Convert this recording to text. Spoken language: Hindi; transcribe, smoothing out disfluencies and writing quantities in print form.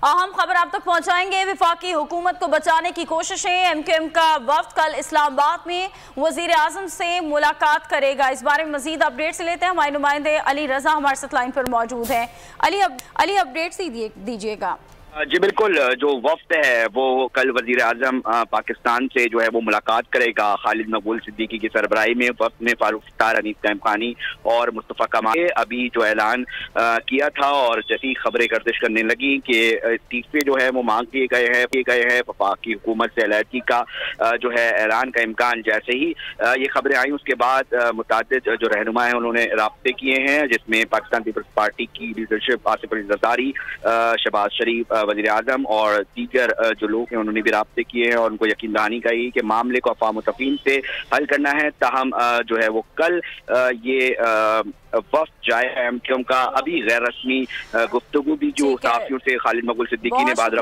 अहम खबर आप तक पहुंचाएंगे। विफाकी हुकूमत को बचाने की कोशिशें। एमक्यूएम का वफ्द कल इस्लामाबाद में वजीर आजम से मुलाकात करेगा। इस बारे में मजीद अपडेट्स लेते हैं। हमारे नुमाइंदे अली रजा हमारे साथ लाइन पर मौजूद हैं। अली अपडेट्स ही दीजिएगा। जी बिल्कुल, जो वफ्द है वो कल वजीर आजम पाकिस्तान से जो है वो मुलाकात करेगा। खालिद मकबूल सिद्दीकी की सरबराही में वफ्द में फारूक अख्तर, हनीफ तैयब खानी और मुस्तफ़ा कमाल ने अभी जो ऐलान किया था और जैसी खबरें गर्दिश करने लगी कि इस्तीफे जो है वो मांग किए गए हैं। वफाकी हुकूमत से अलर्जी का जो है ऐलान का इम्कान जैसे ही ये खबरें आई उसके बाद मुतादिद जो रहनुमा हैं उन्होंने राब्ते किए हैं, जिसमें पाकिस्तान पीपल्स पार्टी की लीडरशिप आसिफ अली जरदारी, शहबाज शरीफ वज़ीर आज़म और दीगर जो लोग हैं उन्होंने भी राब्ते किए हैं और उनको यकीन दहानी चाहिए कि मामले को अफ़वाह मुतफ़ीन से हल करना है। ताहम जो है वो कल ये वफ्द जाए एमक्यूएम का। अभी गैर रस्मी गुफ्तगू भी जो साफियों से खालिद मकबूल सिद्दीकी ने बाद